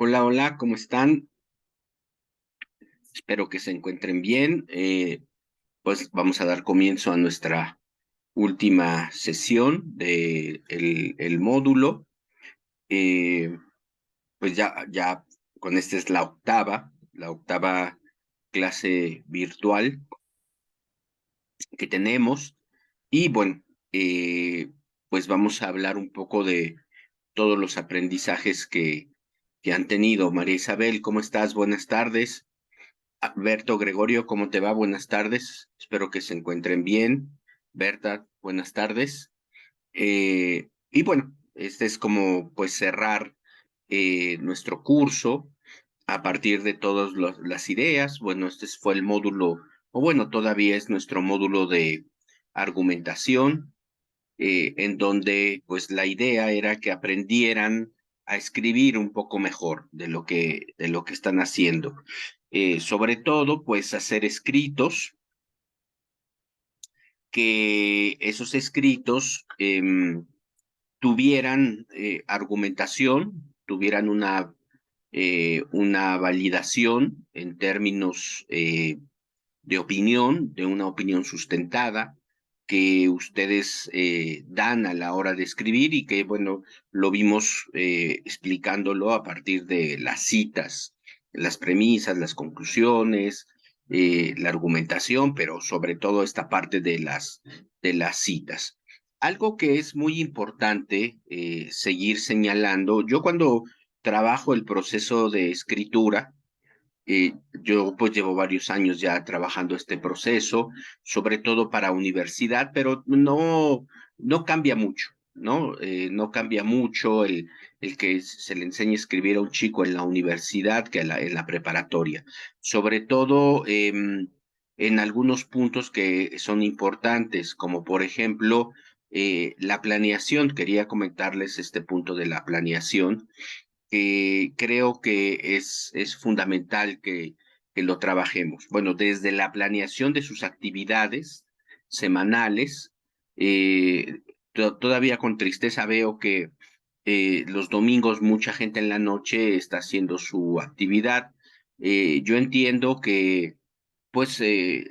Hola, hola, ¿cómo están? Espero que se encuentren bien. Pues vamos a dar comienzo a nuestra última sesión de el módulo. Eh, pues ya con esta es la octava clase virtual que tenemos. Y bueno, eh, pues vamos a hablar un poco de todos los aprendizajes que han tenido. María Isabel, ¿cómo estás? Buenas tardes. Berto Gregorio, ¿cómo te va? Buenas tardes. Espero que se encuentren bien. Berta, buenas tardes. Y bueno, este es como pues cerrar nuestro curso a partir de todas las ideas. Bueno, este fue el módulo, o bueno, todavía es nuestro módulo de argumentación, en donde pues la idea era que aprendieran a escribir un poco mejor de lo que están haciendo. Sobre todo, pues hacer escritos, que esos escritos tuvieran argumentación, tuvieran una validación en términos de opinión, de una opinión sustentada que ustedes dan a la hora de escribir y que, bueno, lo vimos explicándolo a partir de las citas, las premisas, las conclusiones, la argumentación, pero sobre todo esta parte de las citas. Algo que es muy importante seguir señalando, yo cuando trabajo el proceso de escritura, yo pues llevo varios años ya trabajando este proceso, sobre todo para universidad, pero no cambia mucho, ¿no? No cambia mucho el que se le enseñe a escribir a un chico en la universidad que en la preparatoria. Sobre todo en algunos puntos que son importantes, como por ejemplo la planeación. Quería comentarles este punto de la planeación. Creo que es fundamental que lo trabajemos. Bueno, desde la planeación de sus actividades semanales, eh, todavía con tristeza veo que los domingos mucha gente en la noche está haciendo su actividad. Yo entiendo que pues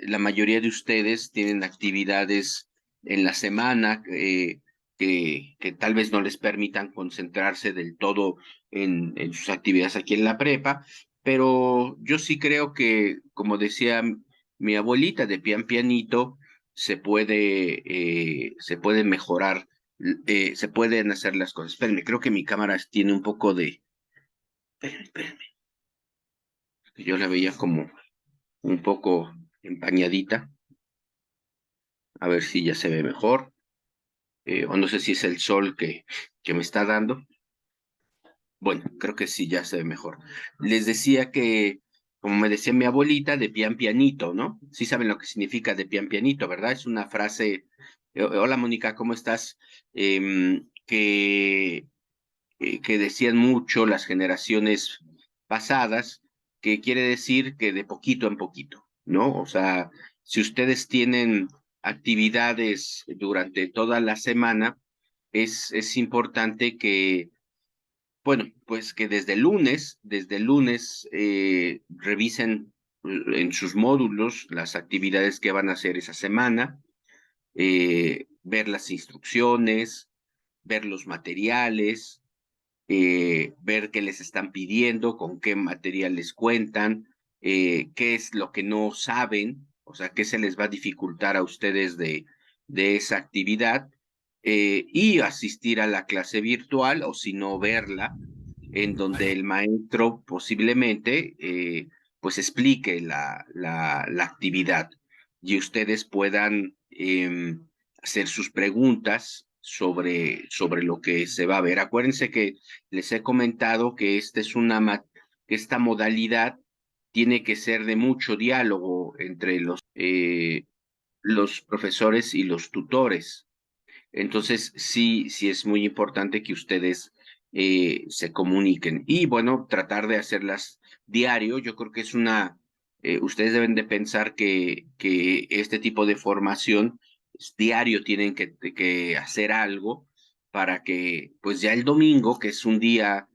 la mayoría de ustedes tienen actividades en la semana que tal vez no les permitan concentrarse del todo en sus actividades aquí en la prepa, pero yo sí creo que, como decía mi abuelita, de pian pianito se puede mejorar, se pueden hacer las cosas. Espérenme, creo que mi cámara tiene un poco de... Espérenme, yo la veía como un poco empañadita. A ver si ya se ve mejor, o no sé si es el sol que me está dando. Bueno, creo que sí, ya se ve mejor. Les decía que, como me decía mi abuelita, de pian pianito, ¿no? Sí saben lo que significa de pian pianito, ¿verdad? Es una frase, hola Mónica, ¿cómo estás? Que decían mucho las generaciones pasadas, que quiere decir que de poquito en poquito, ¿no? O sea, si ustedes tienen actividades durante toda la semana, es importante que, bueno, pues que desde el lunes revisen en sus módulos las actividades que van a hacer esa semana, ver las instrucciones, ver los materiales, ver qué les están pidiendo, con qué material les cuentan, qué es lo que no saben, o sea, qué se les va a dificultar a ustedes de esa actividad, y asistir a la clase virtual o si no verla, en donde el maestro posiblemente pues explique la actividad y ustedes puedan hacer sus preguntas sobre lo que se va a ver. Acuérdense que les he comentado que que esta modalidad tiene que ser de mucho diálogo entre los profesores y los tutores. Entonces, sí es muy importante que ustedes se comuniquen. Y bueno, tratar de hacerlas diario. Yo creo que ustedes deben de pensar que este tipo de formación es diario, tienen que hacer algo para que, pues ya el domingo, que es un día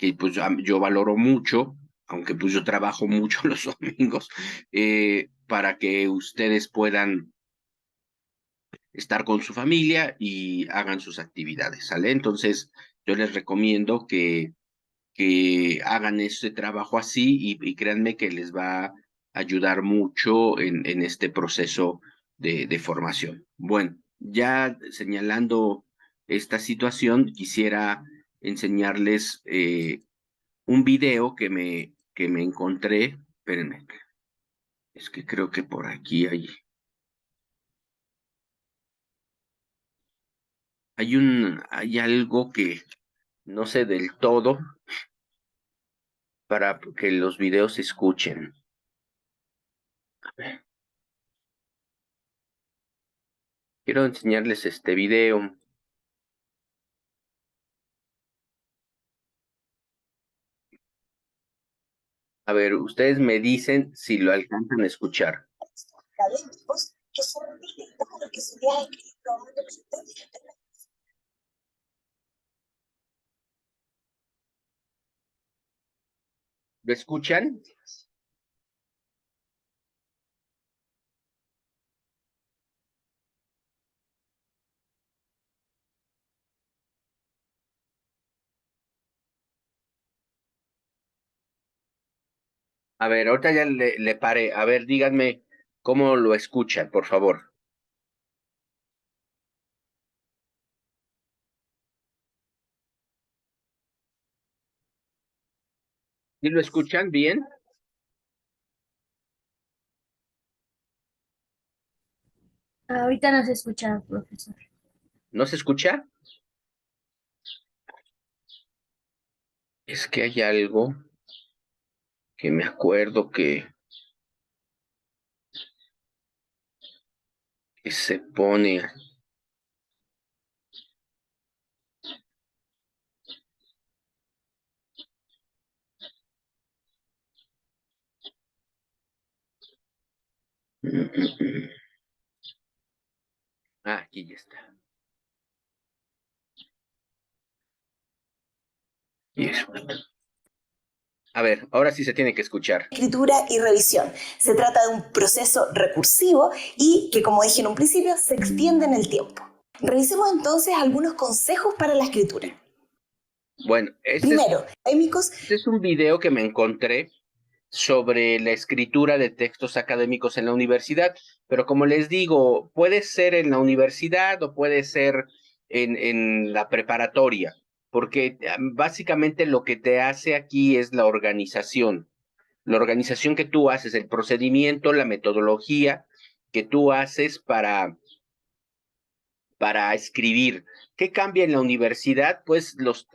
que pues yo valoro mucho, aunque pues yo trabajo mucho los domingos, para que ustedes puedan estar con su familia y hagan sus actividades, ¿sale? Entonces, yo les recomiendo que hagan este trabajo así y créanme que les va a ayudar mucho en este proceso de formación. Bueno, ya señalando esta situación, quisiera enseñarles un video que me encontré. Espérenme, es que creo que por aquí hay algo que no sé del todo para que los videos se escuchen. Quiero enseñarles este video. A ver, ustedes me dicen si lo alcanzan a escuchar. Académicos que son distintos a los que se vean en. ¿Lo escuchan? A ver, ahorita ya le paré. A ver, díganme cómo lo escuchan, por favor. ¿Sí lo escuchan bien? Ahorita no se escucha, profesor. ¿No se escucha? Es que hay algo que me acuerdo que se pone. Ah, aquí ya está. Y eso. A ver, ahora sí se tiene que escuchar. Escritura y revisión. Se trata de un proceso recursivo y que, como dije en un principio, se extiende en el tiempo. Revisemos entonces algunos consejos para la escritura. Sí. Bueno, Primero, académicos. este es un video que me encontré sobre la escritura de textos académicos en la universidad, pero como les digo, puede ser en la universidad o puede ser en la preparatoria, porque básicamente lo que te hace aquí es la organización que tú haces, el procedimiento, la metodología que tú haces para escribir. ¿Qué cambia en la universidad? Pues los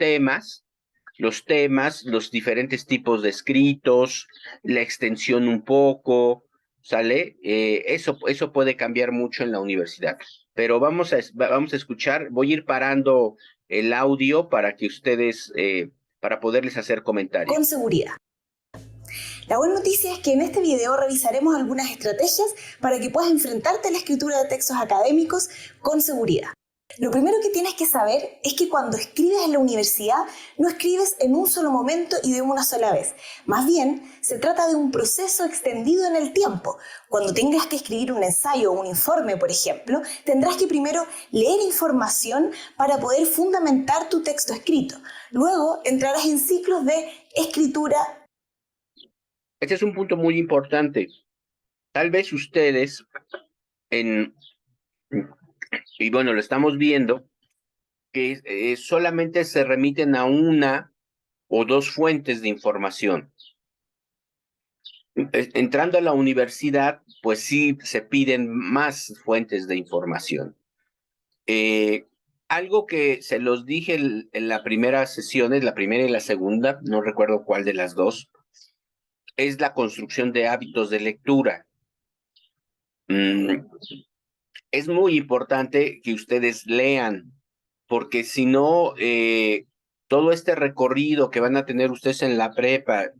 diferentes tipos de escritos, la extensión un poco, ¿sale? Eso puede cambiar mucho en la universidad. Pero vamos a escuchar, voy a ir parando el audio para que ustedes, para poderles hacer comentarios. Con seguridad. La buena noticia es que en este video revisaremos algunas estrategias para que puedas enfrentarte a la escritura de textos académicos con seguridad. Lo primero que tienes que saber es que cuando escribes en la universidad no escribes en un solo momento y de una sola vez. Más bien, se trata de un proceso extendido en el tiempo. Cuando tengas que escribir un ensayo o un informe, por ejemplo, tendrás que primero leer información para poder fundamentar tu texto escrito. Luego entrarás en ciclos de escritura. Este es un punto muy importante. Tal vez ustedes, en, y bueno, lo estamos viendo, que solamente se remiten a una o dos fuentes de información. Entrando a la universidad, pues sí se piden más fuentes de información. Eh, Algo que se los dije en la primera sesión, la primera y la segunda, no recuerdo cuál de las dos, es la construcción de hábitos de lectura. Mm, es muy importante que ustedes lean, porque si no, todo este recorrido que van a tener ustedes en la prepa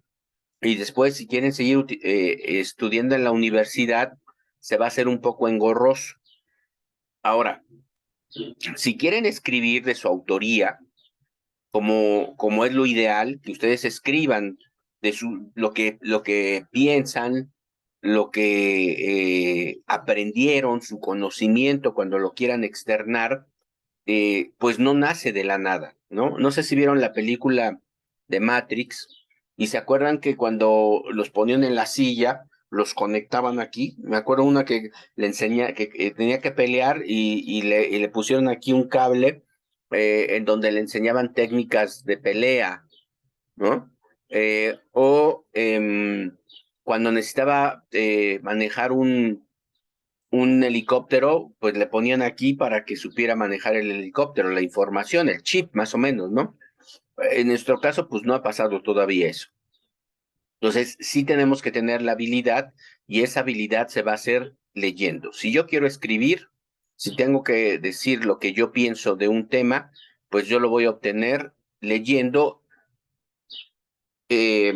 y después si quieren seguir estudiando en la universidad, se va a hacer un poco engorroso. Ahora, si quieren escribir de su autoría, como es lo ideal, que ustedes escriban de lo que piensan, lo que aprendieron, su conocimiento cuando lo quieran externar, pues no nace de la nada, ¿no? No sé si vieron la película de Matrix y se acuerdan que cuando los ponían en la silla, los conectaban aquí. Me acuerdo una que le enseña que tenía que pelear y le pusieron aquí un cable en donde le enseñaban técnicas de pelea, ¿no? Cuando necesitaba manejar un helicóptero, pues le ponían aquí para que supiera manejar el helicóptero, la información, el chip, más o menos, ¿no? En nuestro caso, pues no ha pasado todavía eso. Entonces, sí tenemos que tener la habilidad y esa habilidad se va a hacer leyendo. Si yo quiero escribir, si tengo que decir lo que yo pienso de un tema, pues yo lo voy a obtener leyendo. eh,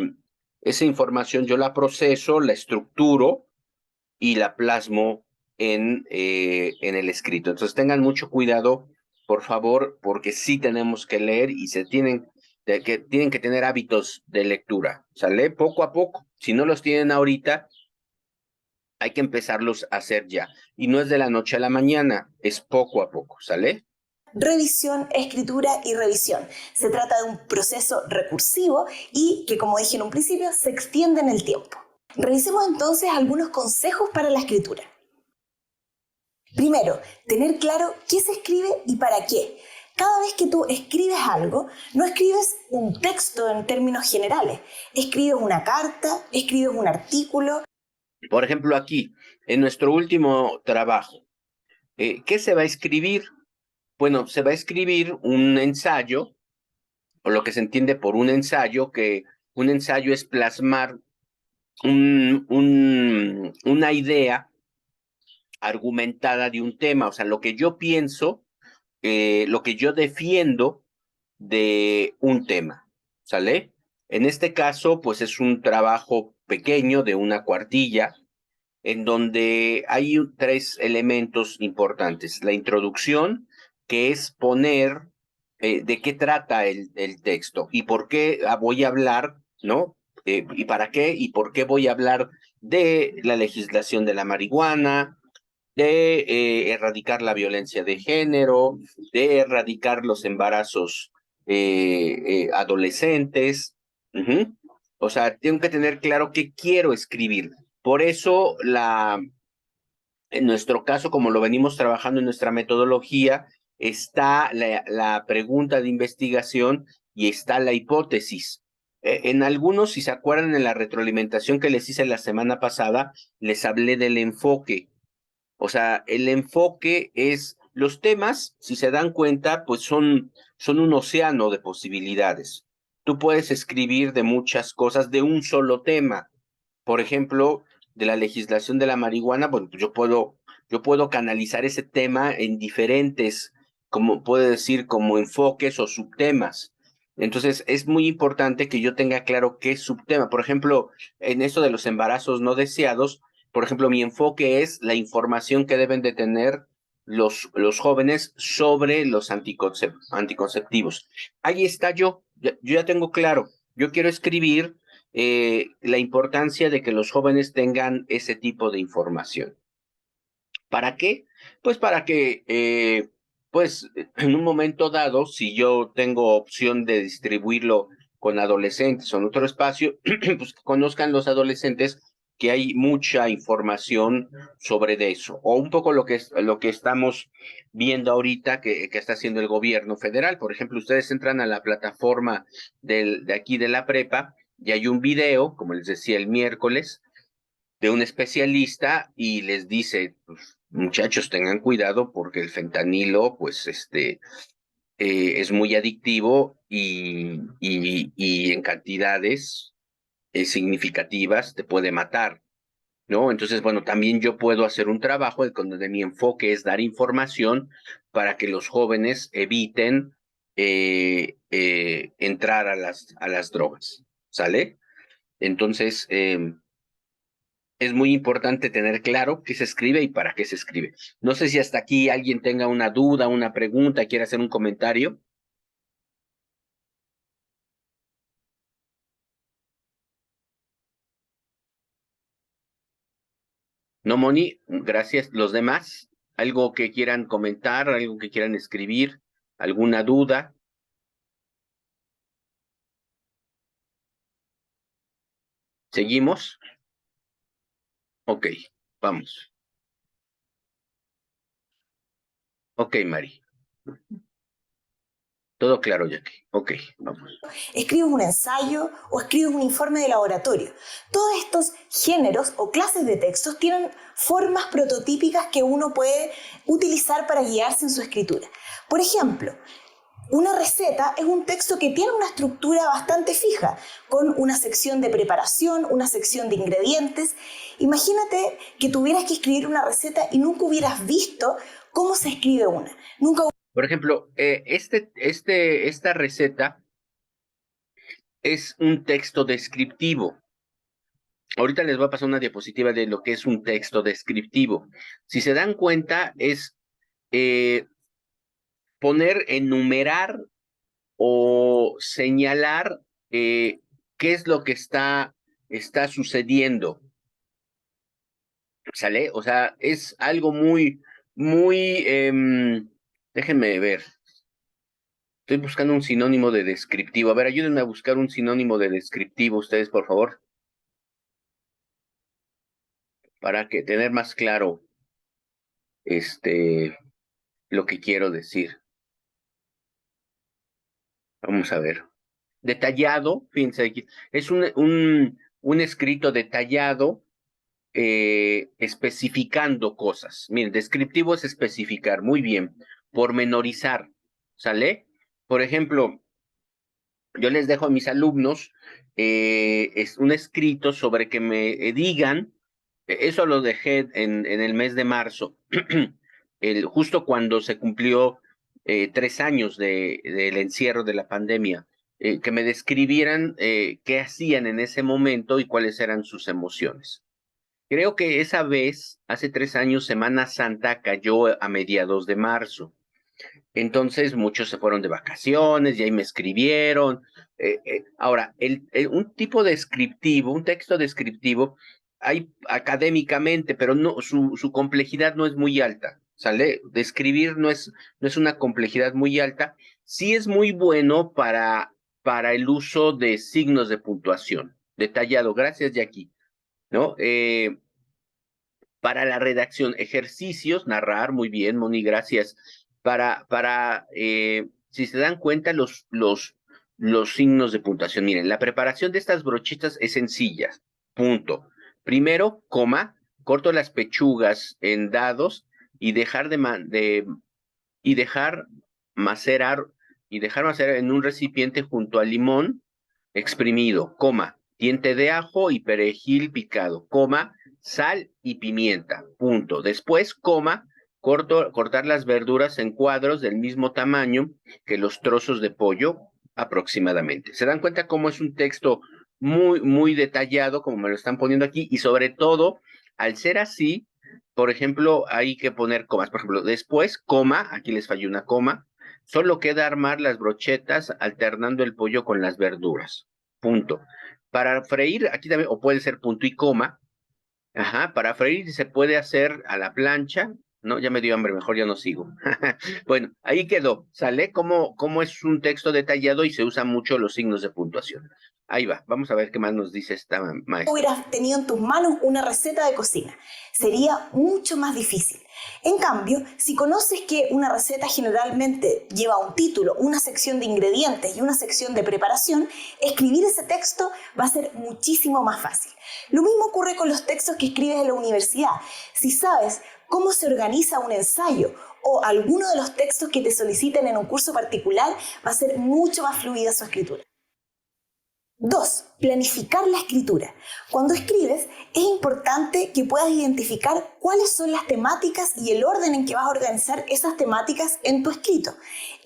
Esa información yo la proceso, la estructuro y la plasmo en el escrito. Entonces tengan mucho cuidado, por favor, porque sí tenemos que leer y tienen que tener hábitos de lectura, ¿sale? Poco a poco. Si no los tienen ahorita, hay que empezarlos a hacer ya. Y no es de la noche a la mañana, es poco a poco, ¿sale? Revisión, escritura y revisión. Se trata de un proceso recursivo y que, como dije en un principio, se extiende en el tiempo. Revisemos entonces algunos consejos para la escritura. Primero, tener claro qué se escribe y para qué. Cada vez que tú escribes algo, no escribes un texto en términos generales. Escribes una carta, escribes un artículo. Por ejemplo, aquí, en nuestro último trabajo, ¿qué se va a escribir? Bueno, se va a escribir un ensayo, o lo que se entiende por un ensayo, que un ensayo es plasmar una idea argumentada de un tema, o sea, lo que yo pienso, lo que yo defiendo de un tema, ¿sale? En este caso, pues es un trabajo pequeño de una cuartilla, en donde hay tres elementos importantes. La introducción, que es poner de qué trata el texto y por qué voy a hablar, ¿no? Y para qué y por qué voy a hablar de la legislación de la marihuana, de erradicar la violencia de género, de erradicar los embarazos adolescentes. Ujú. O sea, tengo que tener claro qué quiero escribir. Por eso, en nuestro caso, como lo venimos trabajando en nuestra metodología, está la pregunta de investigación y está la hipótesis. En algunos, si se acuerdan, en la retroalimentación que les hice la semana pasada, les hablé del enfoque. O sea, el enfoque es, los temas, si se dan cuenta, pues son un océano de posibilidades. Tú puedes escribir de muchas cosas de un solo tema. Por ejemplo, de la legislación de la marihuana, bueno, pues yo puedo canalizar ese tema en diferentes, como puedo decir, como enfoques o subtemas. Entonces, es muy importante que yo tenga claro qué subtema. Por ejemplo, en esto de los embarazos no deseados, por ejemplo, mi enfoque es la información que deben de tener los jóvenes sobre los anticonceptivos. Ahí está yo ya tengo claro, yo quiero escribir la importancia de que los jóvenes tengan ese tipo de información. ¿Para qué? Pues para que, pues en un momento dado, si yo tengo opción de distribuirlo con adolescentes o en otro espacio, pues que conozcan los adolescentes que hay mucha información sobre de eso, o un poco lo que estamos viendo ahorita que está haciendo el gobierno federal. Por ejemplo, ustedes entran a la plataforma de aquí de la prepa y hay un video, como les decía el miércoles, de un especialista y les dice, pues, muchachos, tengan cuidado porque el fentanilo, pues, es muy adictivo y en cantidades significativas te puede matar, ¿no? Entonces, bueno, también yo puedo hacer un trabajo donde mi enfoque es dar información para que los jóvenes eviten entrar a las drogas, ¿sale? Entonces, es muy importante tener claro qué se escribe y para qué se escribe. No sé si hasta aquí alguien tenga una duda, una pregunta, quiere hacer un comentario. No, Moni, gracias. ¿Los demás? ¿Algo que quieran comentar, algo que quieran escribir, alguna duda? ¿Seguimos? Ok, vamos. Ok, Mari. Todo claro, Jackie. Ok, vamos. Escribes un ensayo o escribes un informe de laboratorio. Todos estos géneros o clases de textos tienen formas prototípicas que uno puede utilizar para guiarse en su escritura. Por ejemplo, una receta es un texto que tiene una estructura bastante fija, con una sección de preparación, una sección de ingredientes. Imagínate que tuvieras que escribir una receta y nunca hubieras visto cómo se escribe una. Nunca. Por ejemplo, esta receta es un texto descriptivo. Ahorita les voy a pasar una diapositiva de lo que es un texto descriptivo. Si se dan cuenta, es enumerar o señalar qué es lo que está sucediendo. ¿Sale? O sea, es algo muy, déjenme ver. Estoy buscando un sinónimo de descriptivo. A ver, ayúdenme a buscar un sinónimo de descriptivo, ustedes, por favor, para que tener más claro lo que quiero decir. Vamos a ver. Detallado, fíjense aquí, es un escrito detallado especificando cosas. Miren, descriptivo es especificar, muy bien. Pormenorizar, ¿sale? Por ejemplo, yo les dejo a mis alumnos es un escrito sobre que me digan, eso lo dejé en el mes de marzo, justo cuando se cumplió 3 años del encierro de la pandemia, que me describieran qué hacían en ese momento y cuáles eran sus emociones. Creo que esa vez, hace 3 años, Semana Santa cayó a mediados de marzo. Entonces muchos se fueron de vacaciones y ahí me escribieron. Ahora, un tipo descriptivo, un texto descriptivo, hay académicamente, pero no, su complejidad no es muy alta, ¿sale? Describir no es una complejidad muy alta. Sí es muy bueno para el uso de signos de puntuación. Detallado, gracias, Jackie, ¿no? Para la redacción, ejercicios, narrar, muy bien, Moni, gracias. Si se dan cuenta, los signos de puntuación. Miren, la preparación de estas brochitas es sencilla, punto. Primero, coma, corto las pechugas en dados y y dejar macerar, en un recipiente junto al limón exprimido, coma, diente de ajo y perejil picado, coma, sal y pimienta, punto. Después, coma, cortar las verduras en cuadros del mismo tamaño que los trozos de pollo aproximadamente. ¿Se dan cuenta cómo es un texto muy detallado, como me lo están poniendo aquí? Y sobre todo, al ser así, por ejemplo, hay que poner comas. Por ejemplo, después, coma, aquí les falló una coma, solo queda armar las brochetas alternando el pollo con las verduras. Punto. Para freír, aquí también, o puede ser punto y coma. Ajá, para freír se puede hacer a la plancha. No, ya me dio hambre, mejor ya no sigo. Bueno, ahí quedó. ¿Sale? Cómo es un texto detallado y se usan mucho los signos de puntuación. Ahí va, vamos a ver qué más nos dice esta maestra. Hubieras tenido en tus manos una receta de cocina. Sería mucho más difícil. En cambio, si conoces que una receta generalmente lleva un título, una sección de ingredientes y una sección de preparación, escribir ese texto va a ser muchísimo más fácil. Lo mismo ocurre con los textos que escribes en la universidad. Si sabes cómo se organiza un ensayo o alguno de los textos que te soliciten en un curso particular, va a ser mucho más fluida su escritura. 2. Planificar la escritura. Cuando escribes, es importante que puedas identificar cuáles son las temáticas y el orden en que vas a organizar esas temáticas en tu escrito.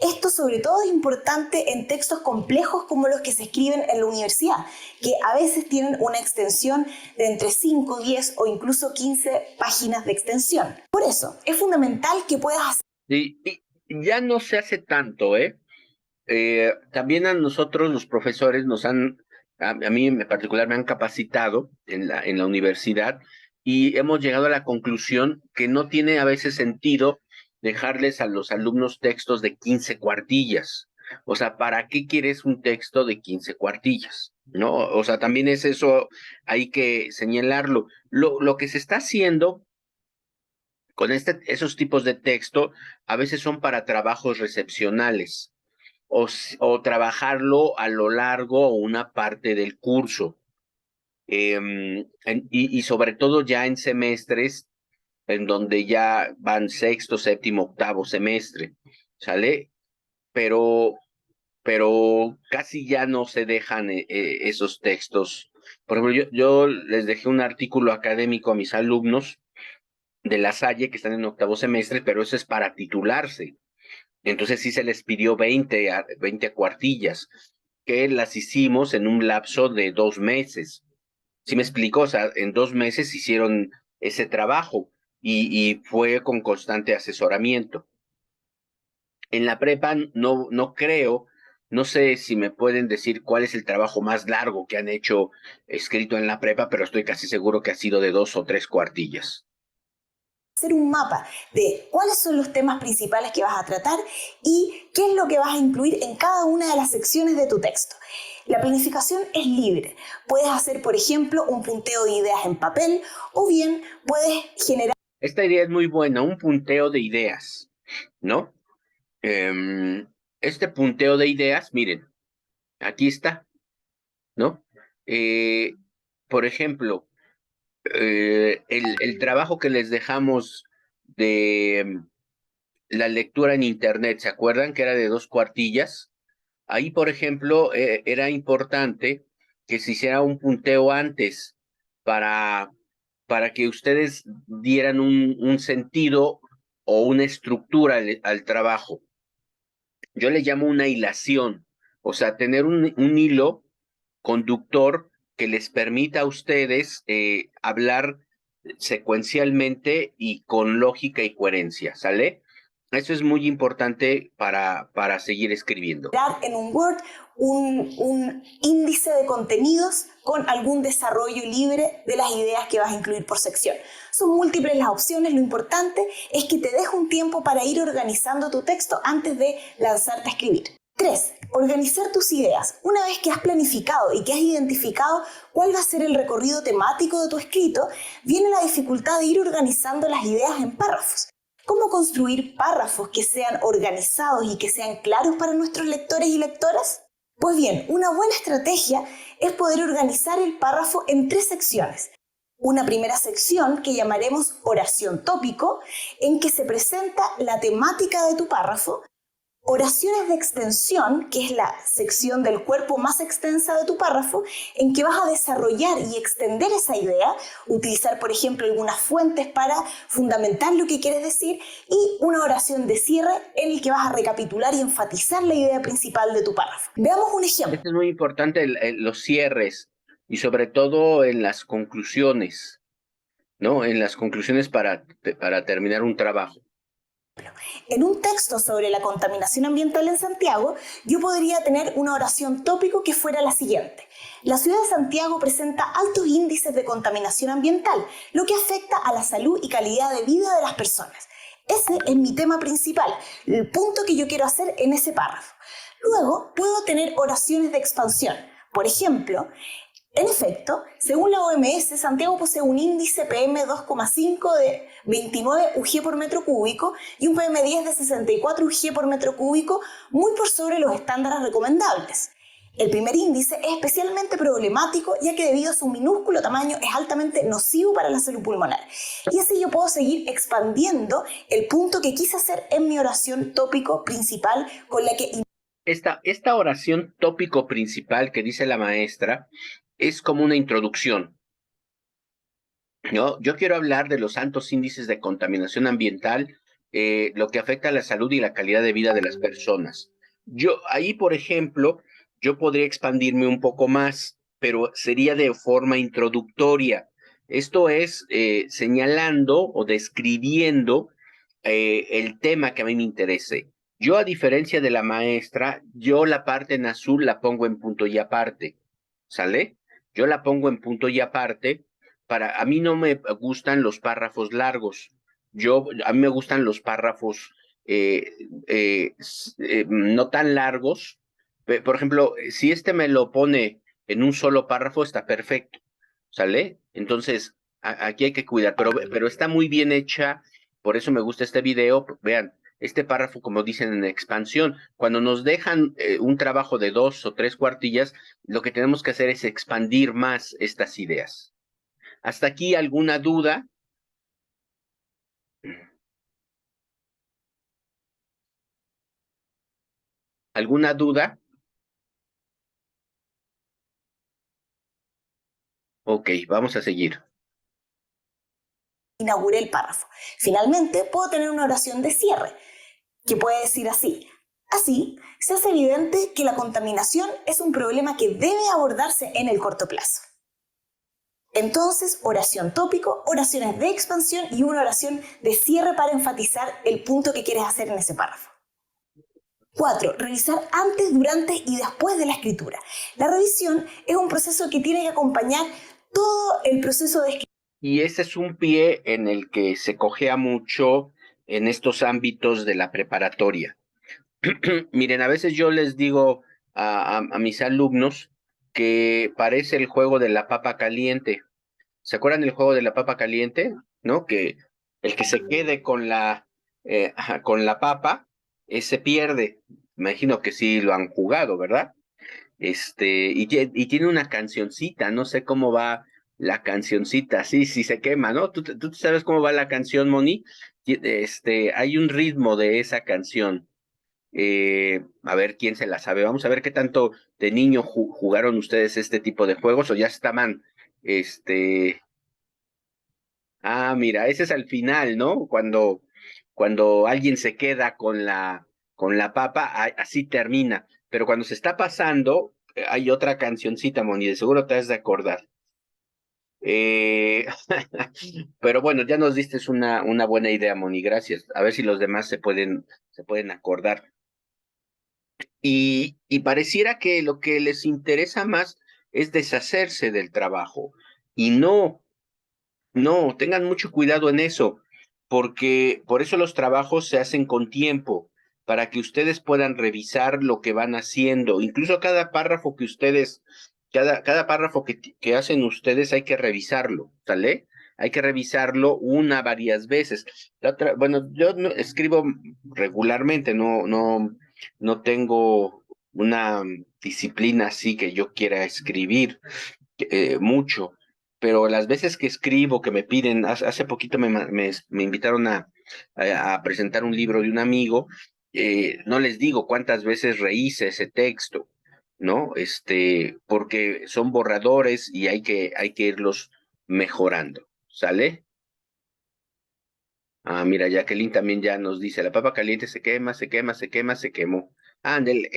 Esto sobre todo es importante en textos complejos como los que se escriben en la universidad, que a veces tienen una extensión de entre 5, 10 o incluso 15 páginas de extensión. Por eso, es fundamental que puedas hacer... Y ya no se hace tanto, ¿eh? También a nosotros los profesores a mí en particular me han capacitado en la universidad y hemos llegado a la conclusión que no tiene a veces sentido dejarles a los alumnos textos de 15 cuartillas. O sea, ¿para qué quieres un texto de 15 cuartillas? ¿No? O sea, también es eso, hay que señalarlo. Lo que se está haciendo con esos tipos de texto a veces son para trabajos recepcionales o trabajarlo a lo largo o una parte del curso. Y sobre todo ya en semestres en donde ya van sexto, séptimo, octavo semestre, ¿sale? Pero, pero casi ya no se dejan esos textos. Por ejemplo, yo les dejé un artículo académico a mis alumnos de La Salle que están en octavo semestre, pero eso es para titularse. Entonces sí se les pidió 20 cuartillas, que las hicimos en un lapso de 2 meses. ¿Sí me explico? O sea, en 2 meses hicieron ese trabajo y fue con constante asesoramiento. En la prepa no creo, no sé si me pueden decir cuál es el trabajo más largo que han hecho escrito en la prepa, pero estoy casi seguro que ha sido de 2 o 3 cuartillas. Hacer un mapa de cuáles son los temas principales que vas a tratar y qué es lo que vas a incluir en cada una de las secciones de tu texto. La planificación es libre. Puedes hacer, por ejemplo, un punteo de ideas en papel o bien puedes generar... Esta idea es muy buena, un punteo de ideas, ¿no? Este punteo de ideas, miren, aquí está, ¿no? Eh, por ejemplo, el trabajo que les dejamos de la lectura en internet, ¿se acuerdan que era de 2 cuartillas? Ahí, por ejemplo, era importante que se hiciera un punteo antes para, para que ustedes dieran un sentido o una estructura al trabajo. Yo le llamo una hilación, o sea, tener un hilo conductor que les permita a ustedes hablar secuencialmente y con lógica y coherencia, ¿sale? Eso es muy importante para seguir escribiendo. En un Word un índice de contenidos con algún desarrollo libre de las ideas que vas a incluir por sección. Son múltiples las opciones, lo importante es que te dejes un tiempo para ir organizando tu texto antes de lanzarte a escribir. 3. Organizar tus ideas. Una vez que has planificado y que has identificado cuál va a ser el recorrido temático de tu escrito, viene la dificultad de ir organizando las ideas en párrafos. ¿Cómo construir párrafos que sean organizados y que sean claros para nuestros lectores y lectoras? Pues bien, una buena estrategia es poder organizar el párrafo en 3 secciones. Una primera sección que llamaremos oración tópico, en que se presenta la temática de tu párrafo. Oraciones de extensión, que es la sección del cuerpo más extensa de tu párrafo, en que vas a desarrollar y extender esa idea, utilizar, por ejemplo, algunas fuentes para fundamentar lo que quieres decir, y una oración de cierre en el que vas a recapitular y enfatizar la idea principal de tu párrafo. Veamos un ejemplo. Esto es muy importante, los cierres y sobre todo en las conclusiones, ¿no? En las conclusiones para terminar un trabajo. En un texto sobre la contaminación ambiental en Santiago, yo podría tener una oración tópico que fuera la siguiente. La ciudad de Santiago presenta altos índices de contaminación ambiental, lo que afecta a la salud y calidad de vida de las personas. Ese es mi tema principal, el punto que yo quiero hacer en ese párrafo. Luego, puedo tener oraciones de expansión. Por ejemplo, en efecto, según la OMS, Santiago posee un índice PM2,5 de 29 UG por metro cúbico y un PM10 de 64 UG por metro cúbico, muy por sobre los estándares recomendables. El primer índice es especialmente problemático ya que debido a su minúsculo tamaño es altamente nocivo para la salud pulmonar. Y así yo puedo seguir expandiendo el punto que quise hacer en mi oración tópico principal con la que... Esta oración tópico principal que dice la maestra es como una introducción, ¿no? Yo quiero hablar de los altos índices de contaminación ambiental, lo que afecta a la salud y la calidad de vida de las personas. Ahí, por ejemplo, yo podría expandirme un poco más, pero sería de forma introductoria. Esto es señalando o describiendo el tema que a mí me interese. Yo, a diferencia de la maestra, yo la parte en azul la pongo en punto y aparte, ¿sale? Yo la pongo en punto y aparte a mí no me gustan los párrafos largos. A mí me gustan los párrafos no tan largos. Por ejemplo, si este me lo pone en un solo párrafo, está perfecto, ¿sale? Entonces, aquí hay que cuidar, pero está muy bien hecha, por eso me gusta este video. Vean, este párrafo, como dicen en expansión, cuando nos dejan un trabajo de 2 o 3 cuartillas, lo que tenemos que hacer es expandir más estas ideas. ¿Hasta aquí alguna duda? ¿Alguna duda? Ok, vamos a seguir. Inauguré el párrafo. Finalmente, puedo tener una oración de cierre, que puede decir así. Así, se hace evidente que la contaminación es un problema que debe abordarse en el corto plazo. Entonces, oración tópico, oraciones de expansión y una oración de cierre para enfatizar el punto que quieres hacer en ese párrafo. 4. Revisar antes, durante y después de la escritura. La revisión es un proceso que tiene que acompañar todo el proceso de escritura. Y ese es un pie en el que se cojea mucho en estos ámbitos de la preparatoria. Miren, a veces yo les digo a mis alumnos que parece el juego de la papa caliente. ¿Se acuerdan del juego de la papa caliente? ¿No? Que el que se quede con la papa, ese pierde. Imagino que sí lo han jugado, ¿verdad? Y tiene una cancioncita, no sé cómo va la cancioncita, sí, sí se quema, ¿no? ¿Tú sabes cómo va la canción, Moni? Hay un ritmo de esa canción. A ver quién se la sabe. Vamos a ver qué tanto de niño jugaron ustedes este tipo de juegos o ya estaban, este, mira, ese es al final, ¿no? Cuando alguien se queda con la papa, así termina. Pero cuando se está pasando, hay otra cancioncita, Moni, de seguro te has de acordar. Eh, pero bueno, ya nos diste una buena idea, Moni, gracias. A ver si los demás se pueden acordar. Y pareciera que lo que les interesa más es deshacerse del trabajo. Y no, no, tengan mucho cuidado en eso, porque por eso los trabajos se hacen con tiempo, para que ustedes puedan revisar lo que van haciendo. Incluso cada párrafo cada párrafo que hacen ustedes hay que revisarlo, ¿sale? Hay que revisarlo varias veces. Bueno, yo escribo regularmente, no tengo una disciplina así que yo quiera escribir mucho, pero las veces que escribo, que me piden, hace poquito me invitaron a presentar un libro de un amigo, no les digo cuántas veces rehice ese texto, ¿no? Porque son borradores y hay que irlos mejorando, ¿sale? Mira, Jacqueline también ya nos dice, la papa caliente se quema, se quema, se quema, se quemó. Ándel,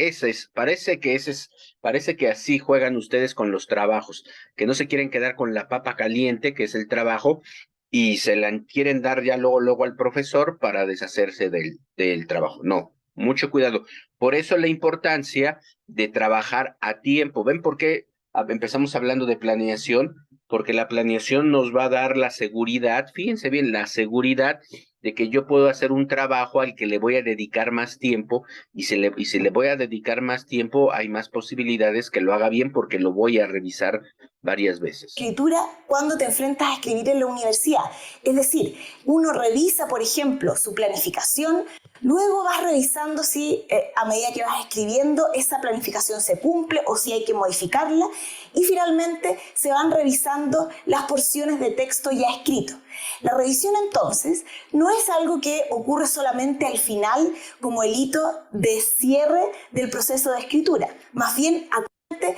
parece que así juegan ustedes con los trabajos, que no se quieren quedar con la papa caliente, que es el trabajo, y se la quieren dar ya luego al profesor para deshacerse del trabajo. No, mucho cuidado. Por eso la importancia de trabajar a tiempo. ¿Ven por qué empezamos hablando de planeación? Porque la planeación nos va a dar la seguridad, fíjense bien, la seguridad de que yo puedo hacer un trabajo al que le voy a dedicar más tiempo y si le voy a dedicar más tiempo, hay más posibilidades que lo haga bien porque lo voy a revisar varias veces. Escritura cuando te enfrentas a escribir en la universidad. Es decir, uno revisa, por ejemplo, su planificación, luego vas revisando si a medida que vas escribiendo esa planificación se cumple o si hay que modificarla y finalmente se van revisando las porciones de texto ya escrito. La revisión entonces no es algo que ocurre solamente al final como el hito de cierre del proceso de escritura, más bien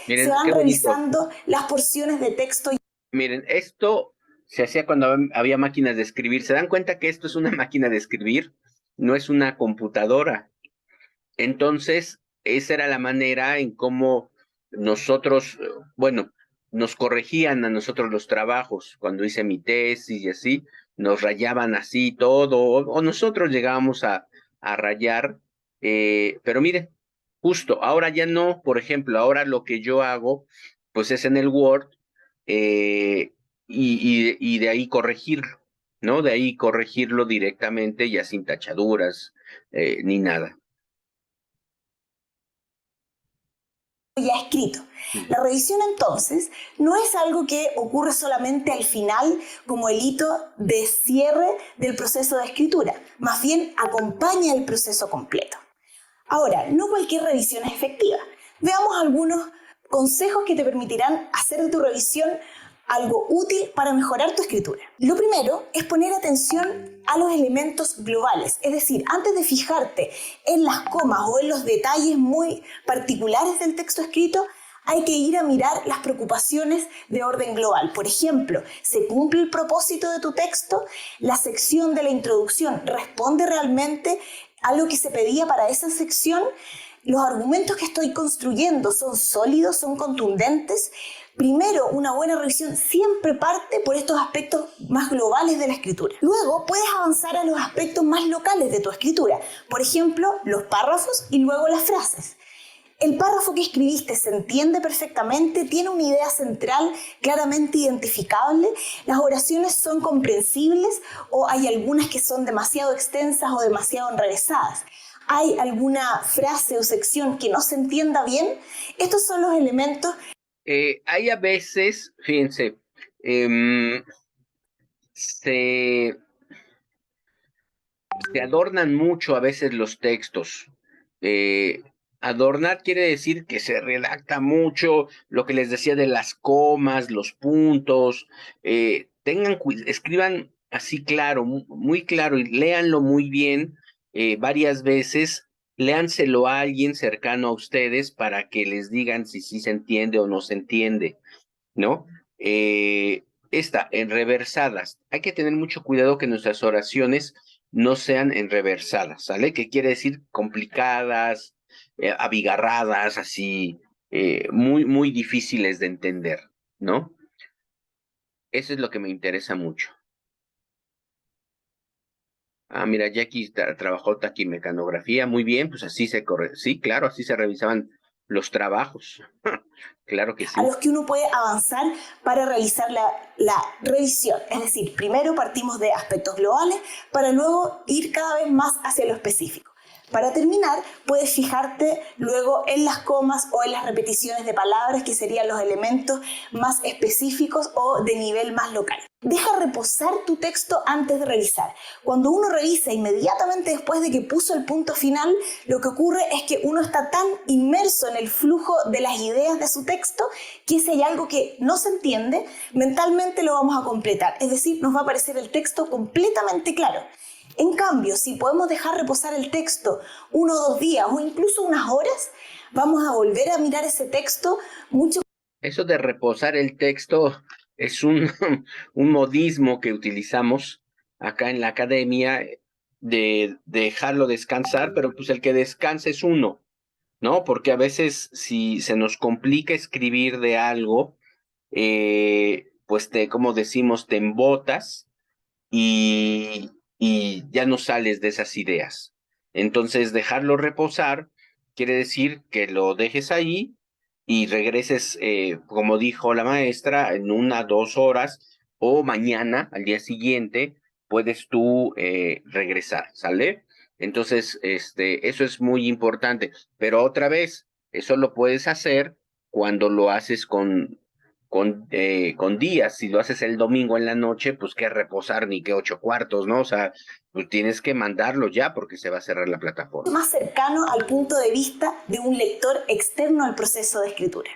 Miren, se van qué bonito. revisando las porciones de texto. Miren, esto se hacía cuando había máquinas de escribir. ¿Se dan cuenta que esto es una máquina de escribir? No es una computadora. Entonces, esa era la manera en cómo nosotros, bueno, nos corregían a nosotros los trabajos. Cuando hice mi tesis y así, nos rayaban así todo, o nosotros llegábamos a rayar. Pero miren, justo, ahora ya no, por ejemplo, ahora lo que yo hago, pues es en el Word, eh, y de ahí corregirlo, ¿no? De ahí corregirlo directamente, ya sin tachaduras ni nada. Ya escrito. La revisión entonces no es algo que ocurre solamente al final como el hito de cierre del proceso de escritura, más bien acompaña el proceso completo. Ahora, no cualquier revisión es efectiva. Veamos algunos consejos que te permitirán hacer de tu revisión algo útil para mejorar tu escritura. Lo primero es poner atención a los elementos globales, es decir, antes de fijarte en las comas o en los detalles muy particulares del texto escrito, hay que ir a mirar las preocupaciones de orden global. Por ejemplo, ¿se cumple el propósito de tu texto? ¿La sección de la introducción responde realmente a lo que se pedía para esa sección? ¿Los argumentos que estoy construyendo son sólidos, son contundentes? Primero, una buena revisión siempre parte por estos aspectos más globales de la escritura. Luego, puedes avanzar a los aspectos más locales de tu escritura. Por ejemplo, los párrafos y luego las frases. ¿El párrafo que escribiste se entiende perfectamente? ¿Tiene una idea central claramente identificable? ¿Las oraciones son comprensibles o hay algunas que son demasiado extensas o demasiado enrevesadas? ¿Hay alguna frase o sección que no se entienda bien? Estos son los elementos. Hay a veces, fíjense, se adornan mucho a veces los textos. Adornar quiere decir que se redacta mucho, lo que les decía de las comas, los puntos. Escriban así claro, muy claro, y léanlo muy bien varias veces. Léanselo a alguien cercano a ustedes para que les digan si sí se entiende o no se entiende, ¿no? Enreversadas. Hay que tener mucho cuidado que nuestras oraciones no sean enreversadas, ¿sale? Que quiere decir complicadas, abigarradas, así, muy difíciles de entender, ¿no? Eso es lo que me interesa mucho. Ah, mira, Jackie trabajó taquimecanografía, muy bien, pues así sí, claro, así se revisaban los trabajos. Claro que sí. A los que uno puede avanzar para realizar la revisión. Es decir, primero partimos de aspectos globales para luego ir cada vez más hacia lo específico. Para terminar, puedes fijarte luego en las comas o en las repeticiones de palabras, que serían los elementos más específicos o de nivel más local. Deja reposar tu texto antes de revisar. Cuando uno revisa inmediatamente después de que puso el punto final, lo que ocurre es que uno está tan inmerso en el flujo de las ideas de su texto que si hay algo que no se entiende, mentalmente lo vamos a completar. Es decir, nos va a aparecer el texto completamente claro. En cambio, si podemos dejar reposar el texto 1 o 2 días o incluso unas horas, vamos a volver a mirar ese texto mucho. Eso de reposar el texto es un modismo que utilizamos acá en la academia, de dejarlo descansar, pero pues el que descansa es uno, ¿no? Porque a veces si se nos complica escribir de algo, pues como decimos, te embotas y ya no sales de esas ideas. Entonces, dejarlo reposar quiere decir que lo dejes ahí y regreses, como dijo la maestra, en 1 o 2 horas o mañana, al día siguiente, puedes tú regresar, ¿sale? Entonces, eso es muy importante. Pero otra vez, eso lo puedes hacer cuando lo haces con días. Si lo haces el domingo en la noche, pues qué reposar ni qué 8 cuartos, ¿no? O sea, pues tienes que mandarlo ya porque se va a cerrar la plataforma. Más cercano al punto de vista de un lector externo al proceso de escritura.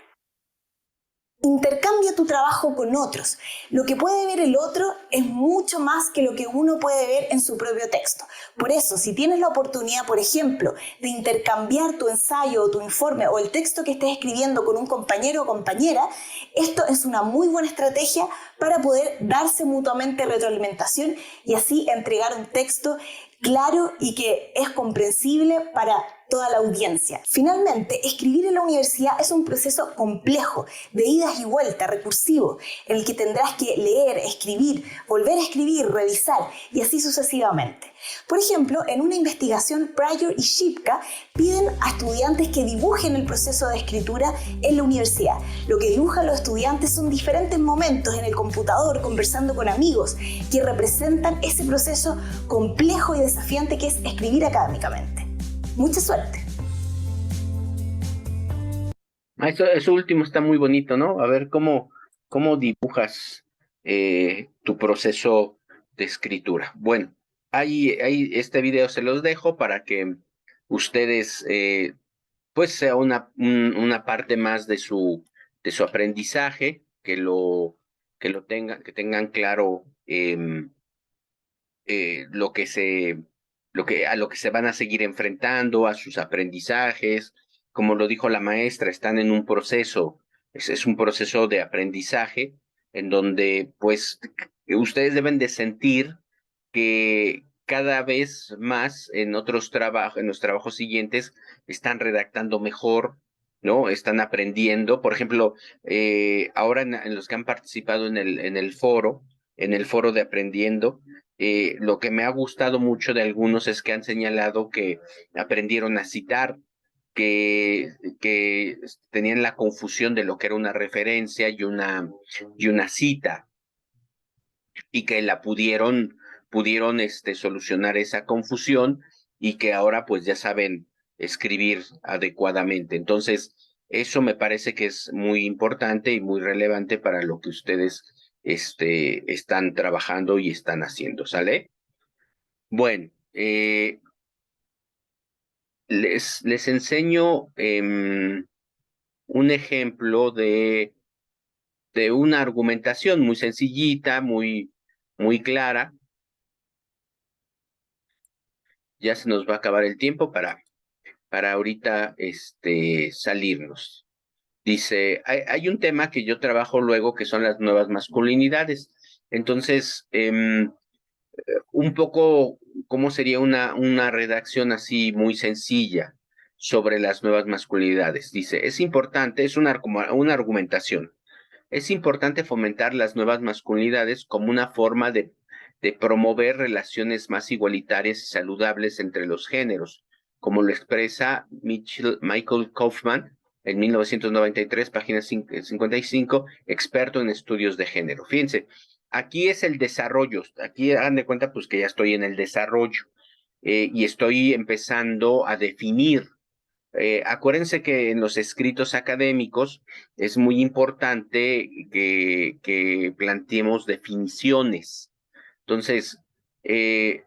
Intercambia tu trabajo con otros. Lo que puede ver el otro es mucho más que lo que uno puede ver en su propio texto. Por eso, si tienes la oportunidad, por ejemplo, de intercambiar tu ensayo o tu informe o el texto que estés escribiendo con un compañero o compañera, esto es una muy buena estrategia para poder darse mutuamente retroalimentación y así entregar un texto claro y que es comprensible para toda la audiencia. Finalmente, escribir en la universidad es un proceso complejo, de idas y vueltas, recursivo, en el que tendrás que leer, escribir, volver a escribir, revisar y así sucesivamente. Por ejemplo, en una investigación, Pryor y Shipka piden a estudiantes que dibujen el proceso de escritura en la universidad. Lo que dibujan los estudiantes son diferentes momentos en el computador conversando con amigos que representan ese proceso complejo y desafiante que es escribir académicamente. Mucha suerte. Eso último está muy bonito, ¿no? A ver cómo dibujas tu proceso de escritura. Bueno, ahí este video se los dejo para que ustedes, pues sea una parte más de su aprendizaje, que tengan claro a lo que se van a seguir enfrentando, a sus aprendizajes. Como lo dijo la maestra, están en un proceso, es un proceso de aprendizaje en donde pues ustedes deben de sentir que cada vez más en los trabajos siguientes están redactando mejor, ¿no? Están aprendiendo. Por ejemplo, ahora en los que han participado en el foro de Aprendiendo, lo que me ha gustado mucho de algunos es que han señalado que aprendieron a citar, que tenían la confusión de lo que era una referencia y una cita, y que la pudieron solucionar esa confusión, y que ahora pues ya saben escribir adecuadamente. Entonces, eso me parece que es muy importante y muy relevante para lo que ustedes están trabajando y están haciendo, ¿sale? Bueno, les enseño un ejemplo de una argumentación muy sencillita, muy clara. Ya se nos va a acabar el tiempo para ahorita salirnos. Dice, hay un tema que yo trabajo luego, que son las nuevas masculinidades. Entonces, un poco, ¿cómo sería una redacción así muy sencilla sobre las nuevas masculinidades? Dice, es importante, es una argumentación. Es importante fomentar las nuevas masculinidades como una forma de promover relaciones más igualitarias y saludables entre los géneros, como lo expresa Michael Kaufman en 1993, página 55, experto en estudios de género. Fíjense, aquí es el desarrollo. Aquí hagan de cuenta pues que ya estoy en el desarrollo, y estoy empezando a definir. Acuérdense que en los escritos académicos es muy importante que planteemos definiciones. Entonces, y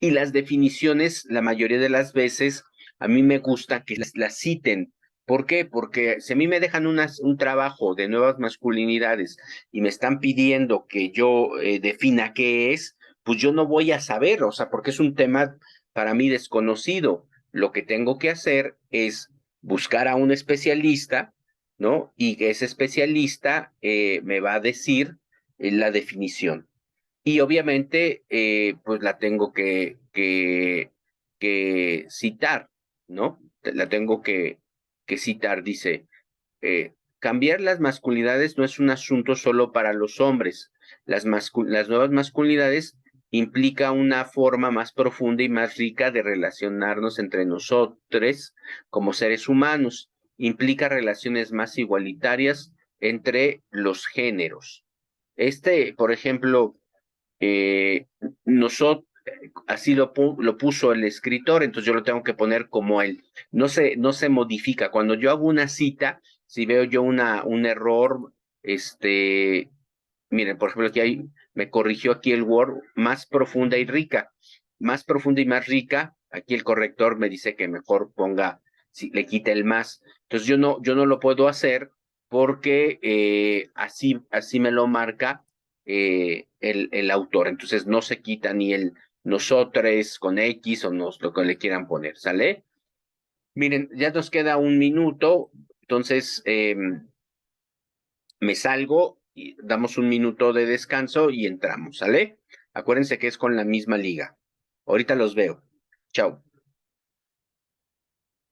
las definiciones, la mayoría de las veces, a mí me gusta que las citen. ¿Por qué? Porque si a mí me dejan un trabajo de nuevas masculinidades y me están pidiendo que yo defina qué es, pues yo no voy a saber, o sea, porque es un tema para mí desconocido. Lo que tengo que hacer es buscar a un especialista, ¿no? Y que ese especialista me va a decir la definición. Y obviamente, pues la tengo que citar, ¿no? La tengo que citar. Dice, cambiar las masculinidades no es un asunto solo para los hombres. Las nuevas masculinidades implica una forma más profunda y más rica de relacionarnos entre nosotros como seres humanos. Implica relaciones más igualitarias entre los géneros. Por ejemplo, nosotros, así lo puso el escritor, entonces yo lo tengo que poner como él. No se modifica. Cuando yo hago una cita, si veo yo un error, miren, por ejemplo, me corrigió aquí el Word, más profunda y rica. Más profunda y más rica, aquí el corrector me dice que mejor ponga, si le quita el más. Entonces yo no lo puedo hacer porque así me lo marca el autor. Entonces no se quita ni el nosotres con X o lo que le quieran poner, ¿sale? Miren, ya nos queda un minuto, entonces me salgo y damos un minuto de descanso y entramos, ¿sale? Acuérdense que es con la misma liga. Ahorita los veo. Chao.